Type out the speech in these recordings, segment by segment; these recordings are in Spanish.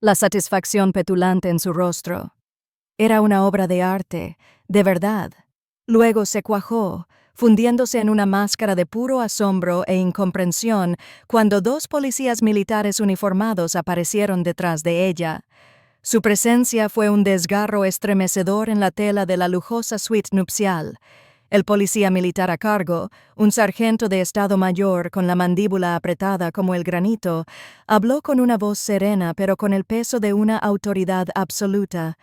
la satisfacción petulante en su rostro. Era una obra de arte, de verdad. Luego se cuajó, fundiéndose en una máscara de puro asombro e incomprensión cuando dos policías militares uniformados aparecieron detrás de ella. Su presencia fue un desgarro estremecedor en la tela de la lujosa suite nupcial. El policía militar a cargo, un sargento de Estado Mayor con la mandíbula apretada como el granito, habló con una voz serena pero con el peso de una autoridad absoluta.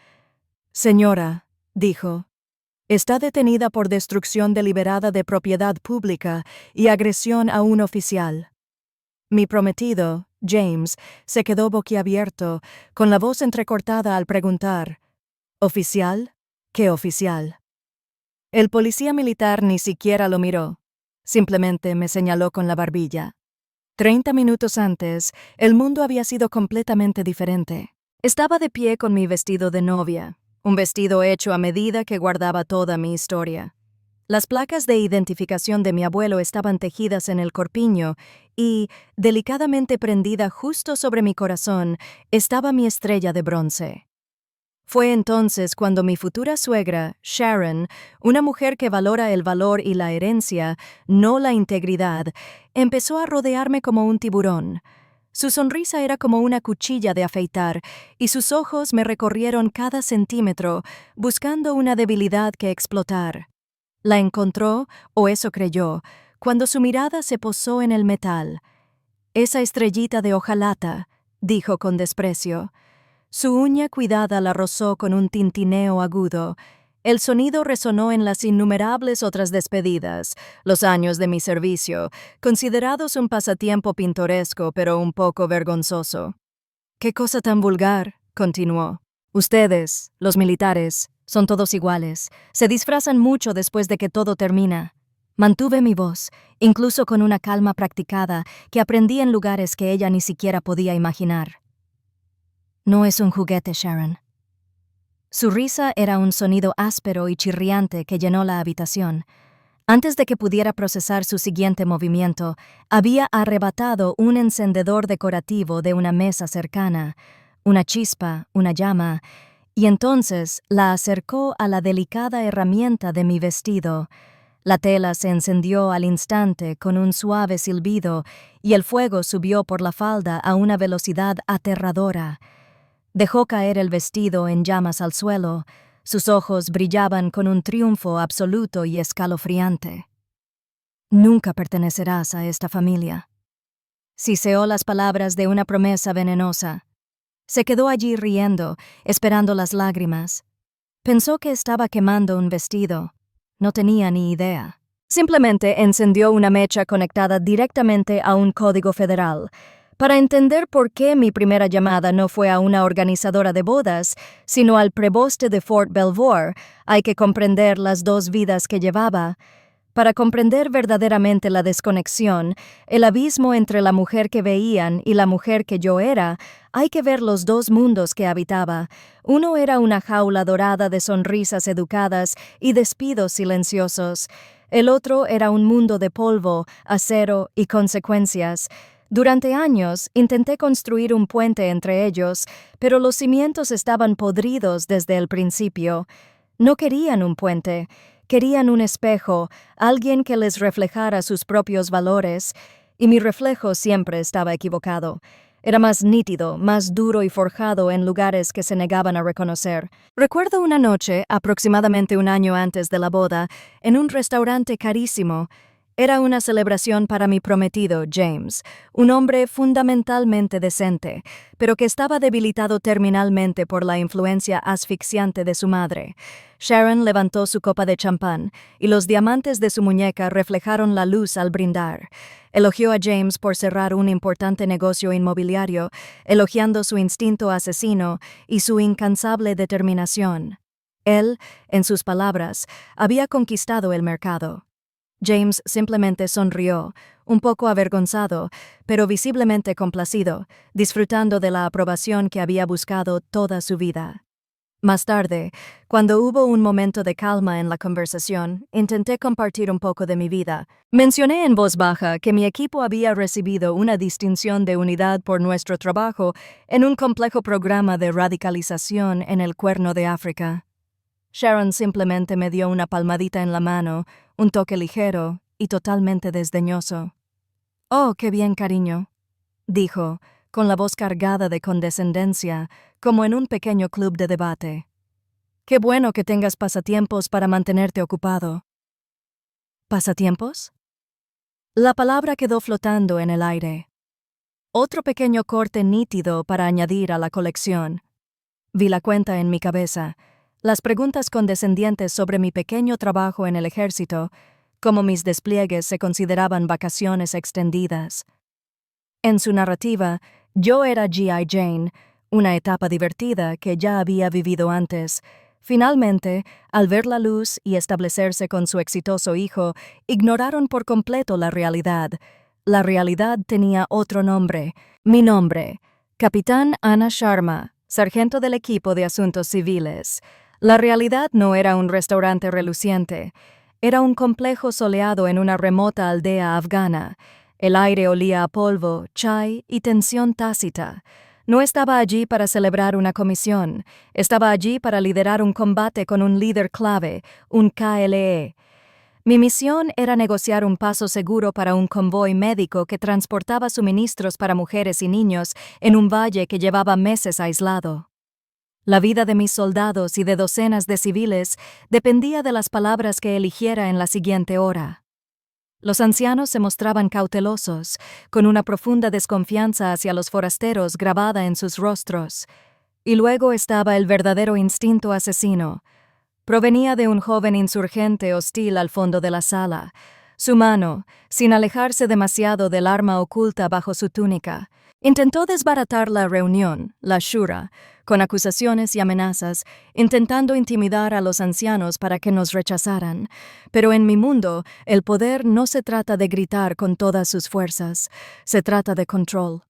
«Señora», dijo, «está detenida por destrucción deliberada de propiedad pública y agresión a un oficial». Mi prometido, James, se quedó boquiabierto, con la voz entrecortada al preguntar, «¿Oficial? ¿Qué oficial?» El policía militar ni siquiera lo miró. Simplemente me señaló con la barbilla. 30 minutos antes, el mundo había sido completamente diferente. Estaba de pie con mi vestido de novia, un vestido hecho a medida que guardaba toda mi historia. Las placas de identificación de mi abuelo estaban tejidas en el corpiño y, delicadamente prendida justo sobre mi corazón, estaba mi estrella de bronce. Fue entonces cuando mi futura suegra, Sharon, una mujer que valora el valor y la herencia, no la integridad, empezó a rodearme como un tiburón. Su sonrisa era como una cuchilla de afeitar, y sus ojos me recorrieron cada centímetro, buscando una debilidad que explotar. La encontró, o eso creyó, cuando su mirada se posó en el metal. «Esa estrellita de hojalata», dijo con desprecio. Su uña cuidada la rozó con un tintineo agudo. El sonido resonó en las innumerables otras despedidas, los años de mi servicio, considerados un pasatiempo pintoresco pero un poco vergonzoso. «¿Qué cosa tan vulgar?», continuó. «Ustedes, los militares, son todos iguales. Se disfrazan mucho después de que todo termina». Mantuve mi voz, incluso con una calma practicada que aprendí en lugares que ella ni siquiera podía imaginar. «No es un juguete, Sharon». Su risa era un sonido áspero y chirriante que llenó la habitación. Antes de que pudiera procesar su siguiente movimiento, había arrebatado un encendedor decorativo de una mesa cercana, una chispa, una llama, y entonces la acercó a la delicada herramienta de mi vestido. La tela se encendió al instante con un suave silbido y el fuego subió por la falda a una velocidad aterradora. Dejó caer el vestido en llamas al suelo. Sus ojos brillaban con un triunfo absoluto y escalofriante. «Nunca pertenecerás a esta familia». Siseó las palabras de una promesa venenosa. Se quedó allí riendo, esperando las lágrimas. Pensó que estaba quemando un vestido. No tenía ni idea. Simplemente encendió una mecha conectada directamente a un código federal. Para entender por qué mi primera llamada no fue a una organizadora de bodas, sino al preboste de Fort Belvoir, hay que comprender las dos vidas que llevaba. Para comprender verdaderamente la desconexión, el abismo entre la mujer que veían y la mujer que yo era, hay que ver los dos mundos que habitaba. Uno era una jaula dorada de sonrisas educadas y despidos silenciosos. El otro era un mundo de polvo, acero y consecuencias. Durante años intenté construir un puente entre ellos, pero los cimientos estaban podridos desde el principio. No querían un puente, querían un espejo, alguien que les reflejara sus propios valores, y mi reflejo siempre estaba equivocado. Era más nítido, más duro y forjado en lugares que se negaban a reconocer. Recuerdo una noche, aproximadamente un año antes de la boda, en un restaurante carísimo. Era una celebración para mi prometido, James, un hombre fundamentalmente decente, pero que estaba debilitado terminalmente por la influencia asfixiante de su madre. Sharon levantó su copa de champán, y los diamantes de su muñeca reflejaron la luz al brindar. Elogió a James por cerrar un importante negocio inmobiliario, elogiando su instinto asesino y su incansable determinación. Él, en sus palabras, había conquistado el mercado. James simplemente sonrió, un poco avergonzado, pero visiblemente complacido, disfrutando de la aprobación que había buscado toda su vida. Más tarde, cuando hubo un momento de calma en la conversación, intenté compartir un poco de mi vida. Mencioné en voz baja que mi equipo había recibido una distinción de unidad por nuestro trabajo en un complejo programa de radicalización en el Cuerno de África. Sharon simplemente me dio una palmadita en la mano, un toque ligero y totalmente desdeñoso. «Oh, qué bien, cariño», dijo, con la voz cargada de condescendencia, como en un pequeño club de debate. «Qué bueno que tengas pasatiempos para mantenerte ocupado». ¿Pasatiempos? La palabra quedó flotando en el aire. Otro pequeño corte nítido para añadir a la colección. Vi la cuenta en mi cabeza, las preguntas condescendientes sobre mi pequeño trabajo en el ejército, como mis despliegues se consideraban vacaciones extendidas. En su narrativa, yo era G.I. Jane, una etapa divertida que ya había vivido antes. Finalmente, al ver la luz y establecerse con su exitoso hijo, ignoraron por completo la realidad. La realidad tenía otro nombre, mi nombre, Capitán Anna Sharma, sargento del equipo de asuntos civiles. La realidad no era un restaurante reluciente, era un complejo soleado en una remota aldea afgana. El aire olía a polvo, chai y tensión tácita. No estaba allí para celebrar una comisión, estaba allí para liderar un combate con un líder clave, un KLE. Mi misión era negociar un paso seguro para un convoy médico que transportaba suministros para mujeres y niños en un valle que llevaba meses aislado. La vida de mis soldados y de docenas de civiles dependía de las palabras que eligiera en la siguiente hora. Los ancianos se mostraban cautelosos, con una profunda desconfianza hacia los forasteros grabada en sus rostros. Y luego estaba el verdadero instinto asesino. Provenía de un joven insurgente hostil al fondo de la sala. Su mano, sin alejarse demasiado del arma oculta bajo su túnica, intentó desbaratar la reunión, la shura, con acusaciones y amenazas, intentando intimidar a los ancianos para que nos rechazaran. Pero en mi mundo, el poder no se trata de gritar con todas sus fuerzas, se trata de control.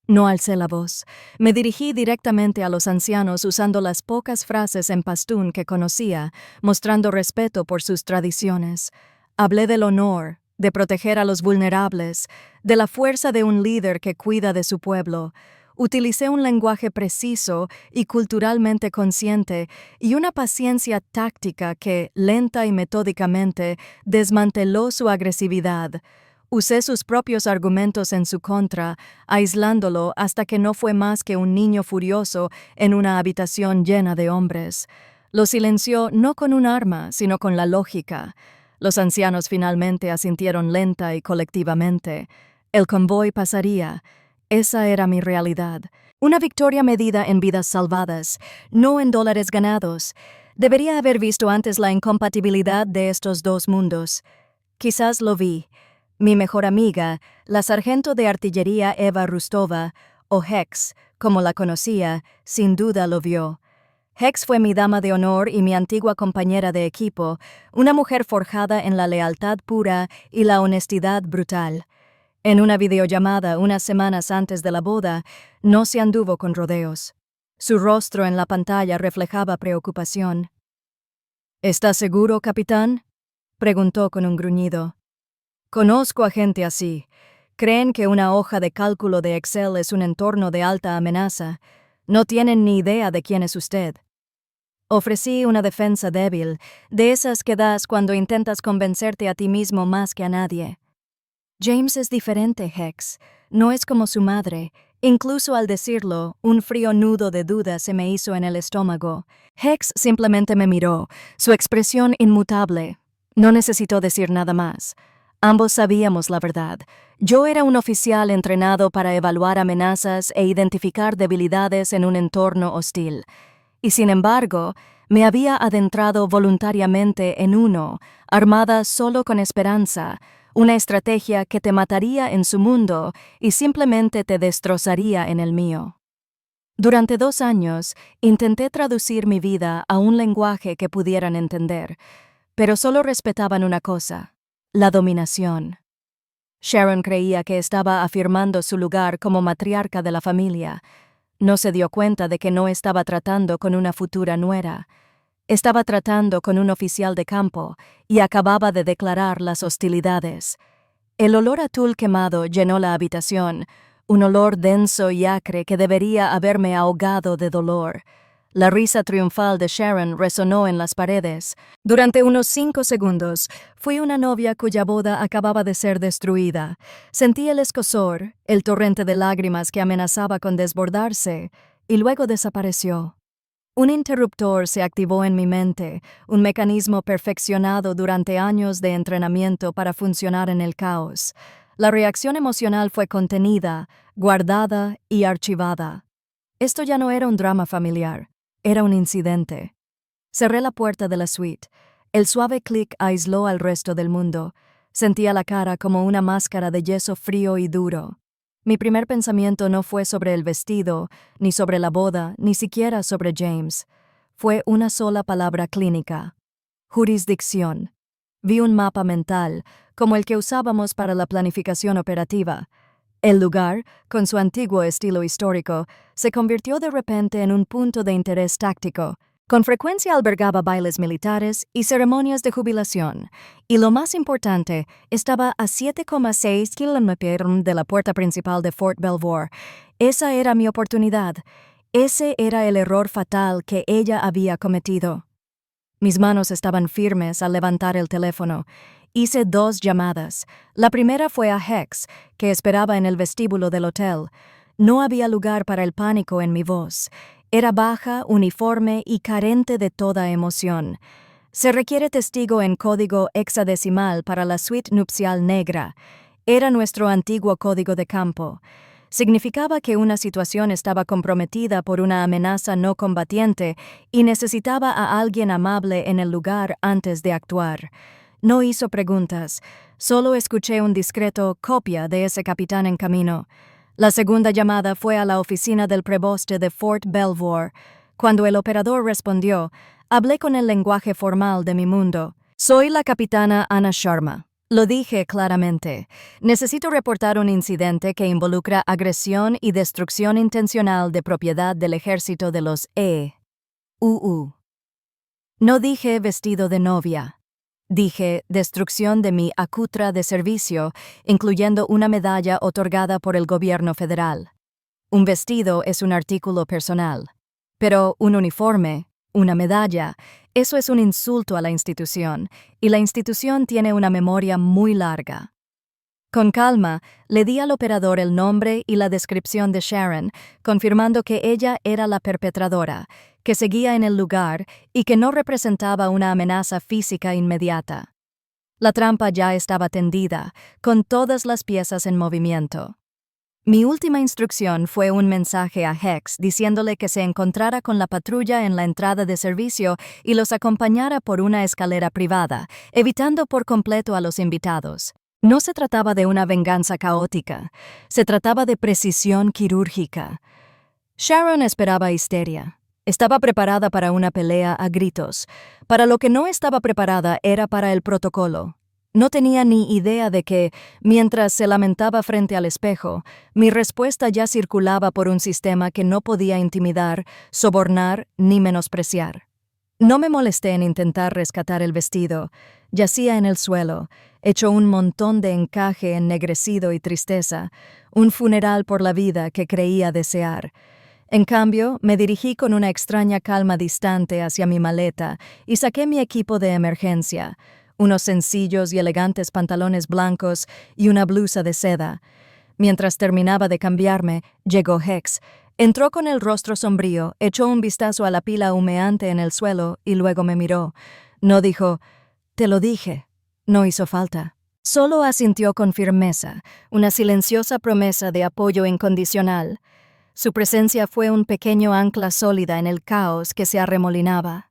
No alcé la voz. Me dirigí directamente a los ancianos usando las pocas frases en pastún que conocía, mostrando respeto por sus tradiciones. Hablé del honor, de proteger a los vulnerables, de la fuerza de un líder que cuida de su pueblo. Utilicé un lenguaje preciso y culturalmente consciente y una paciencia táctica que, lenta y metódicamente, desmanteló su agresividad. Usé sus propios argumentos en su contra, aislándolo hasta que no fue más que un niño furioso en una habitación llena de hombres. Lo silenció no con un arma, sino con la lógica. Los ancianos finalmente asintieron lenta y colectivamente. El convoy pasaría. Esa era mi realidad. Una victoria medida en vidas salvadas, no en dólares ganados. Debería haber visto antes la incompatibilidad de estos dos mundos. Quizás lo vi. Mi mejor amiga, la sargento de artillería Eva Rustova, o Hex, como la conocía, sin duda lo vio. Hex fue mi dama de honor y mi antigua compañera de equipo, una mujer forjada en la lealtad pura y la honestidad brutal. En una videollamada unas semanas antes de la boda, no se anduvo con rodeos. Su rostro en la pantalla reflejaba preocupación. «¿Estás seguro, capitán?», preguntó con un gruñido. «Conozco a gente así. Creen que una hoja de cálculo de Excel es un entorno de alta amenaza. No tienen ni idea de quién es usted». Ofrecí una defensa débil, de esas que das cuando intentas convencerte a ti mismo más que a nadie. «James es diferente, Hex. No es como su madre». Incluso al decirlo, un frío nudo de duda se me hizo en el estómago. Hex simplemente me miró, su expresión inmutable. No necesitó decir nada más. Ambos sabíamos la verdad. Yo era un oficial entrenado para evaluar amenazas e identificar debilidades en un entorno hostil. Y sin embargo, me había adentrado voluntariamente en uno, armada solo con esperanza, una estrategia que te mataría en su mundo y simplemente te destrozaría en el mío. Durante 2 años, intenté traducir mi vida a un lenguaje que pudieran entender, pero solo respetaban una cosa: la dominación. Sharon creía que estaba afirmando su lugar como matriarca de la familia. No se dio cuenta de que no estaba tratando con una futura nuera. Estaba tratando con un oficial de campo y acababa de declarar las hostilidades. El olor a tul quemado llenó la habitación, un olor denso y acre que debería haberme ahogado de dolor. La risa triunfal de Sharon resonó en las paredes. Durante unos 5 segundos, fui una novia cuya boda acababa de ser destruida. Sentí el escozor, el torrente de lágrimas que amenazaba con desbordarse, y luego desapareció. Un interruptor se activó en mi mente, un mecanismo perfeccionado durante años de entrenamiento para funcionar en el caos. La reacción emocional fue contenida, guardada y archivada. Esto ya no era un drama familiar, era un incidente. Cerré la puerta de la suite. El suave clic aisló al resto del mundo. Sentía la cara como una máscara de yeso frío y duro. Mi primer pensamiento no fue sobre el vestido, ni sobre la boda, ni siquiera sobre James. Fue una sola palabra clínica: jurisdicción. Vi un mapa mental, como el que usábamos para la planificación operativa. El lugar, con su antiguo estilo histórico, se convirtió de repente en un punto de interés táctico. Con frecuencia albergaba bailes militares y ceremonias de jubilación, y lo más importante, estaba a 7,6 kilómetros de la puerta principal de Fort Belvoir. Esa era mi oportunidad. Ese era el error fatal que ella había cometido. Mis manos estaban firmes al levantar el teléfono. Hice 2 llamadas. La primera fue a Hex, que esperaba en el vestíbulo del hotel. No había lugar para el pánico en mi voz. Era baja, uniforme y carente de toda emoción. Se requiere testigo en código hexadecimal para la suite nupcial negra. Era nuestro antiguo código de campo. Significaba que una situación estaba comprometida por una amenaza no combatiente y necesitaba a alguien amable en el lugar antes de actuar. No hizo preguntas, solo escuché un discreto copia de ese capitán en camino. La segunda llamada fue a la oficina del preboste de Fort Belvoir. Cuando el operador respondió, hablé con el lenguaje formal de mi mundo. Soy la capitana Anna Sharma. Lo dije claramente. Necesito reportar un incidente que involucra agresión y destrucción intencional de propiedad del ejército de los EUU. No dije vestido de novia. Dije destrucción de mi acutra de servicio, incluyendo una medalla otorgada por el gobierno federal. Un vestido es un artículo personal, pero un uniforme, una medalla, eso es un insulto a la institución, y la institución tiene una memoria muy larga. Con calma, le di al operador el nombre y la descripción de Sharon, confirmando que ella era la perpetradora, que seguía en el lugar y que no representaba una amenaza física inmediata. La trampa ya estaba tendida, con todas las piezas en movimiento. Mi última instrucción fue un mensaje a Hex diciéndole que se encontrara con la patrulla en la entrada de servicio y los acompañara por una escalera privada, evitando por completo a los invitados. No se trataba de una venganza caótica, se trataba de precisión quirúrgica. Sharon esperaba histeria. Estaba preparada para una pelea a gritos. Para lo que no estaba preparada era para el protocolo. No tenía ni idea de que, mientras se lamentaba frente al espejo, mi respuesta ya circulaba por un sistema que no podía intimidar, sobornar ni menospreciar. No me molesté en intentar rescatar el vestido. Yacía en el suelo, hecho un montón de encaje ennegrecido y tristeza, un funeral por la vida que creía desear. En cambio, me dirigí con una extraña calma distante hacia mi maleta y saqué mi equipo de emergencia, unos sencillos y elegantes pantalones blancos y una blusa de seda. Mientras terminaba de cambiarme, llegó Hex. Entró con el rostro sombrío, echó un vistazo a la pila humeante en el suelo y luego me miró. No dijo, «Te lo dije». No hizo falta. Solo asintió con firmeza, una silenciosa promesa de apoyo incondicional. Su presencia fue un pequeño ancla sólida en el caos que se arremolinaba.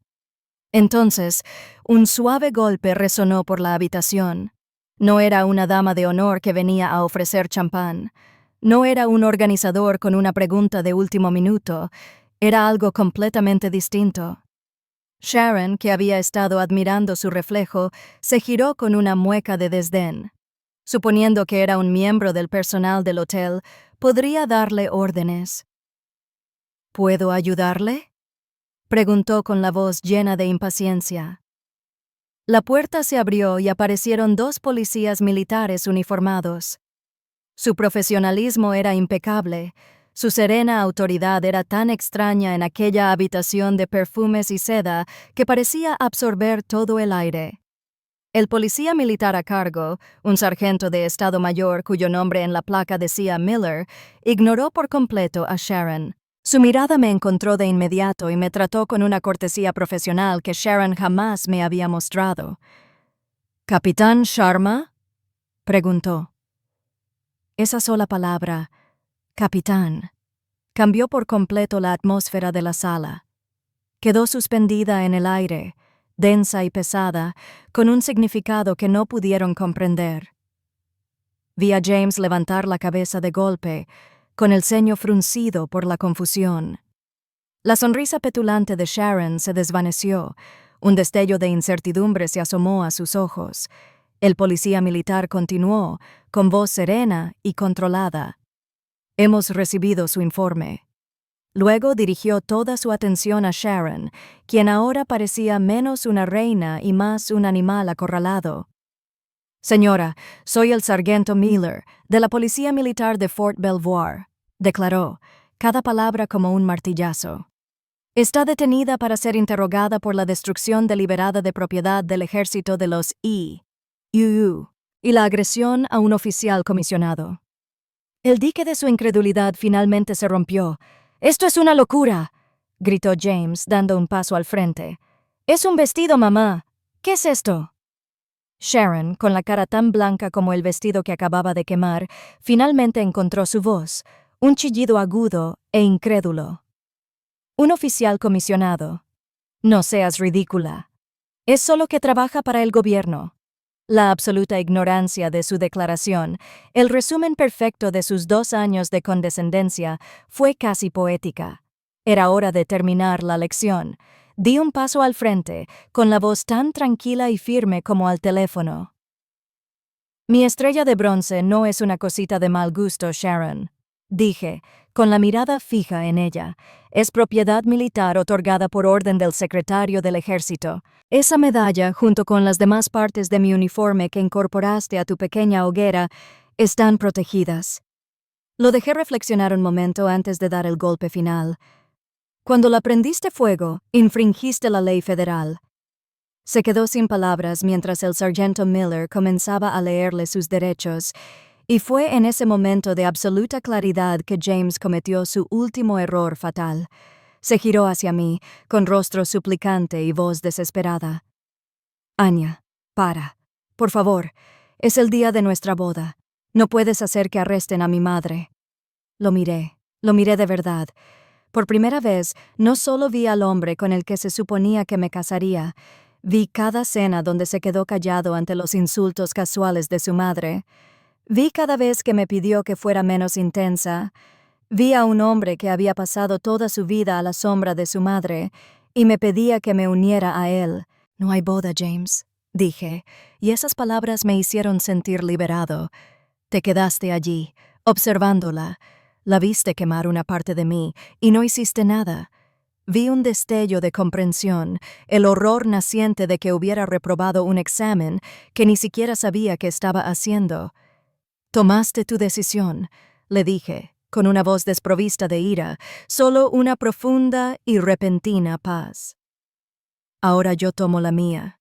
Entonces, un suave golpe resonó por la habitación. No era una dama de honor que venía a ofrecer champán. No era un organizador con una pregunta de último minuto. Era algo completamente distinto. Sharon, que había estado admirando su reflejo, se giró con una mueca de desdén. Suponiendo que era un miembro del personal del hotel, podría darle órdenes. ¿Puedo ayudarle?, preguntó con la voz llena de impaciencia. La puerta se abrió y aparecieron 2 policías militares uniformados. Su profesionalismo era impecable. Su serena autoridad era tan extraña en aquella habitación de perfumes y seda que parecía absorber todo el aire. El policía militar a cargo, un sargento de Estado Mayor cuyo nombre en la placa decía Miller, ignoró por completo a Sharon. Su mirada me encontró de inmediato y me trató con una cortesía profesional que Sharon jamás me había mostrado. «¿Capitán Sharma?», preguntó. Esa sola palabra, capitán, cambió por completo la atmósfera de la sala. Quedó suspendida en el aire, densa y pesada, con un significado que no pudieron comprender. Vi a James levantar la cabeza de golpe, con el ceño fruncido por la confusión. La sonrisa petulante de Sharon se desvaneció, un destello de incertidumbre se asomó a sus ojos. El policía militar continuó, con voz serena y controlada. «Hemos recibido su informe». Luego dirigió toda su atención a Sharon, quien ahora parecía menos una reina y más un animal acorralado. «Señora, soy el sargento Miller, de la Policía Militar de Fort Belvoir», declaró, cada palabra como un martillazo. «Está detenida para ser interrogada por la destrucción deliberada de propiedad del ejército de los IUU y la agresión a un oficial comisionado». El dique de su incredulidad finalmente se rompió. «¡Esto es una locura!», gritó James, dando un paso al frente. «Es un vestido, mamá. ¿Qué es esto?». Sharon, con la cara tan blanca como el vestido que acababa de quemar, finalmente encontró su voz, un chillido agudo e incrédulo. «Un oficial comisionado. No seas ridícula. Es solo que trabaja para el gobierno». La absoluta ignorancia de su declaración, el resumen perfecto de sus 2 años de condescendencia, fue casi poética. Era hora de terminar la lección. Di un paso al frente, con la voz tan tranquila y firme como al teléfono. «Mi estrella de bronce no es una cosita de mal gusto, Sharon», dije, con la mirada fija en ella. «Es propiedad militar otorgada por orden del secretario del ejército. Esa medalla, junto con las demás partes de mi uniforme que incorporaste a tu pequeña hoguera, están protegidas». Lo dejé reflexionar un momento antes de dar el golpe final. «Cuando la prendiste fuego, infringiste la ley federal». Se quedó sin palabras mientras el sargento Miller comenzaba a leerle sus derechos, y fue en ese momento de absoluta claridad que James cometió su último error fatal. Se giró hacia mí, con rostro suplicante y voz desesperada. «Anya, para. Por favor. Es el día de nuestra boda. No puedes hacer que arresten a mi madre». Lo miré de verdad. Por primera vez, no solo vi al hombre con el que se suponía que me casaría, vi cada cena donde se quedó callado ante los insultos casuales de su madre. Vi cada vez que me pidió que fuera menos intensa. Vi a un hombre que había pasado toda su vida a la sombra de su madre y me pedía que me uniera a él. «No hay boda, James», dije, y esas palabras me hicieron sentir liberado. «Te quedaste allí, observándola. La viste quemar una parte de mí y no hiciste nada». Vi un destello de comprensión, el horror naciente de que hubiera reprobado un examen que ni siquiera sabía que estaba haciendo. «Tomaste tu decisión», le dije, con una voz desprovista de ira, solo una profunda y repentina paz. «Ahora yo tomo la mía».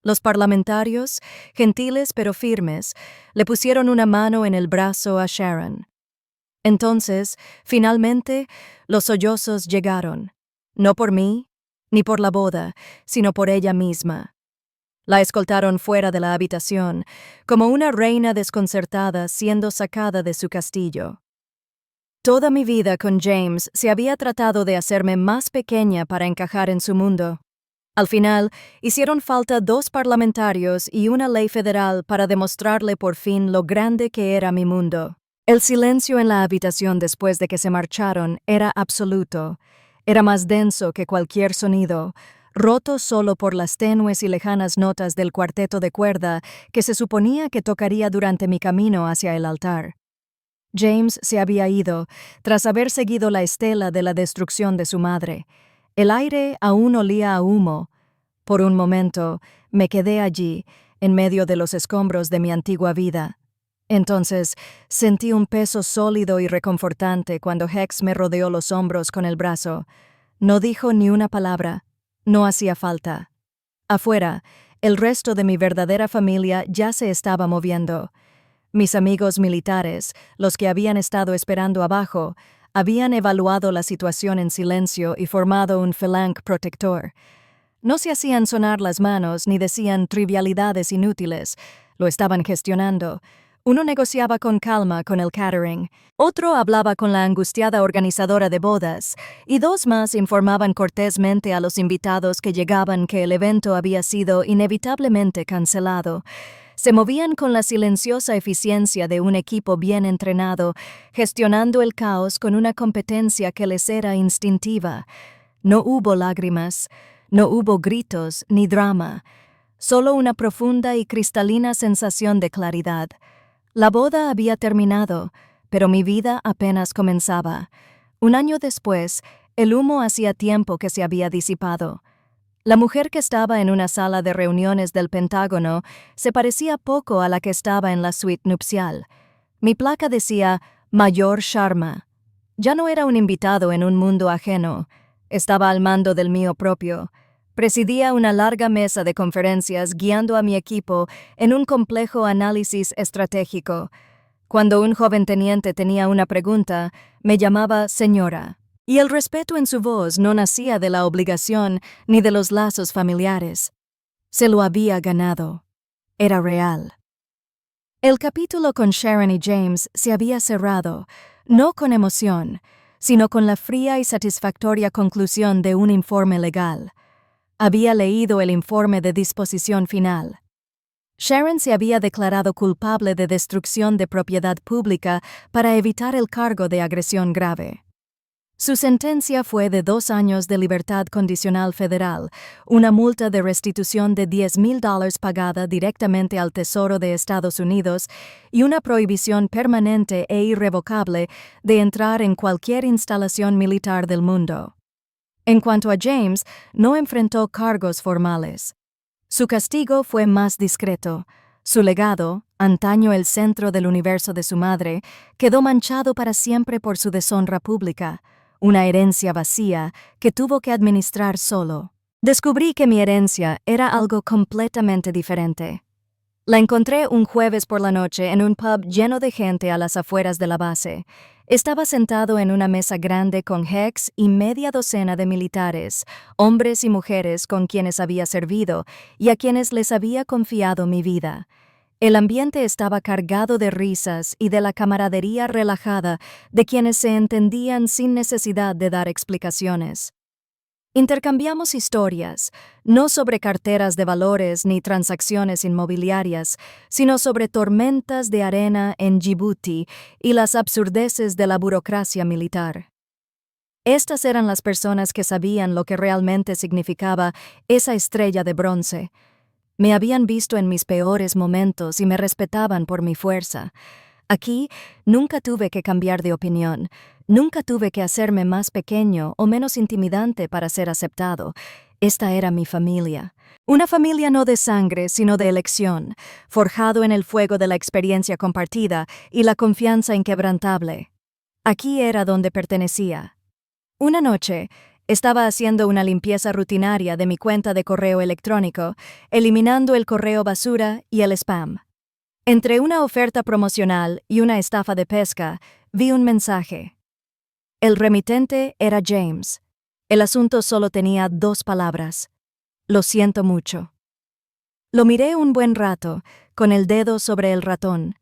Los parlamentarios, gentiles pero firmes, le pusieron una mano en el brazo a Sharon. Entonces, finalmente, los sollozos llegaron, no por mí, ni por la boda, sino por ella misma. La escoltaron fuera de la habitación, como una reina desconcertada siendo sacada de su castillo. Toda mi vida con James se había tratado de hacerme más pequeña para encajar en su mundo. Al final, hicieron falta 2 parlamentarios y una ley federal para demostrarle por fin lo grande que era mi mundo. El silencio en la habitación después de que se marcharon era absoluto. Era más denso que cualquier sonido, roto solo por las tenues y lejanas notas del cuarteto de cuerda que se suponía que tocaría durante mi camino hacia el altar. James se había ido, tras haber seguido la estela de la destrucción de su madre. El aire aún olía a humo. Por un momento, me quedé allí, en medio de los escombros de mi antigua vida. Entonces, sentí un peso sólido y reconfortante cuando Hex me rodeó los hombros con el brazo. No dijo ni una palabra. No hacía falta. Afuera, el resto de mi verdadera familia ya se estaba moviendo. Mis amigos militares, los que habían estado esperando abajo, habían evaluado la situación en silencio y formado un phalanx protector. No se hacían sonar las manos ni decían trivialidades inútiles. Lo estaban gestionando. Uno negociaba con calma con el catering, otro hablaba con la angustiada organizadora de bodas, y dos más informaban cortésmente a los invitados que llegaban que el evento había sido inevitablemente cancelado. Se movían con la silenciosa eficiencia de un equipo bien entrenado, gestionando el caos con una competencia que les era instintiva. No hubo lágrimas, no hubo gritos ni drama, solo una profunda y cristalina sensación de claridad. La boda había terminado, pero mi vida apenas comenzaba. Un año después, el humo hacía tiempo que se había disipado. La mujer que estaba en una sala de reuniones del Pentágono se parecía poco a la que estaba en la suite nupcial. Mi placa decía Mayor Sharma. Ya no era un invitado en un mundo ajeno. Estaba al mando del mío propio. Presidía una larga mesa de conferencias guiando a mi equipo en un complejo análisis estratégico. Cuando un joven teniente tenía una pregunta, me llamaba señora. Y el respeto en su voz no nacía de la obligación ni de los lazos familiares. Se lo había ganado. Era real. El capítulo con Sharon y James se había cerrado, no con emoción, sino con la fría y satisfactoria conclusión de un informe legal. Había leído el informe de disposición final. Sharon se había declarado culpable de destrucción de propiedad pública para evitar el cargo de agresión grave. Su sentencia fue de 2 años de libertad condicional federal, una multa de restitución de $10,000 pagada directamente al Tesoro de Estados Unidos y una prohibición permanente e irrevocable de entrar en cualquier instalación militar del mundo. En cuanto a James, no enfrentó cargos formales. Su castigo fue más discreto. Su legado, antaño el centro del universo de su madre, quedó manchado para siempre por su deshonra pública, una herencia vacía que tuvo que administrar solo. Descubrí que mi herencia era algo completamente diferente. La encontré un jueves por la noche en un pub lleno de gente a las afueras de la base. Estaba sentado en una mesa grande con Hex y media docena de militares, hombres y mujeres con quienes había servido y a quienes les había confiado mi vida. El ambiente estaba cargado de risas y de la camaradería relajada de quienes se entendían sin necesidad de dar explicaciones. Intercambiamos historias, no sobre carteras de valores ni transacciones inmobiliarias, sino sobre tormentas de arena en Djibouti y las absurdeces de la burocracia militar. Estas eran las personas que sabían lo que realmente significaba esa estrella de bronce. Me habían visto en mis peores momentos y me respetaban por mi fuerza. Aquí nunca tuve que cambiar de opinión, nunca tuve que hacerme más pequeño o menos intimidante para ser aceptado. Esta era mi familia. Una familia no de sangre, sino de elección, forjado en el fuego de la experiencia compartida y la confianza inquebrantable. Aquí era donde pertenecía. Una noche, estaba haciendo una limpieza rutinaria de mi cuenta de correo electrónico, eliminando el correo basura y el spam. Entre una oferta promocional y una estafa de pesca, vi un mensaje. El remitente era James. El asunto solo tenía 2 palabras. Lo siento mucho. Lo miré un buen rato, con el dedo sobre el ratón.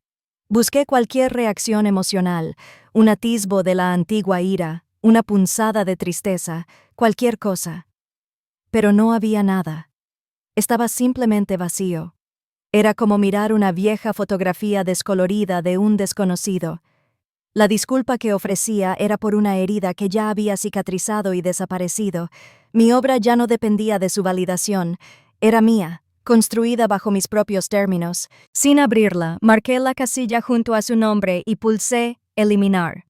Busqué cualquier reacción emocional, un atisbo de la antigua ira, una punzada de tristeza, cualquier cosa. Pero no había nada. Estaba simplemente vacío. Era como mirar una vieja fotografía descolorida de un desconocido. La disculpa que ofrecía era por una herida que ya había cicatrizado y desaparecido. Mi obra ya no dependía de su validación. Era mía, construida bajo mis propios términos. Sin abrirla, marqué la casilla junto a su nombre y pulsé eliminar.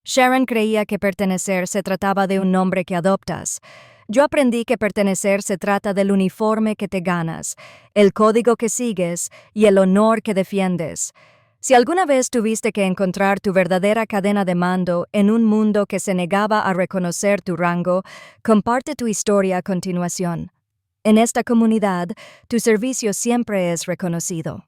Sharon creía que pertenecer se trataba de un nombre que adoptas. Yo aprendí que pertenecer se trata del uniforme que te ganas, el código que sigues y el honor que defiendes. Si alguna vez tuviste que encontrar tu verdadera cadena de mando en un mundo que se negaba a reconocer tu rango, comparte tu historia a continuación. En esta comunidad, tu servicio siempre es reconocido.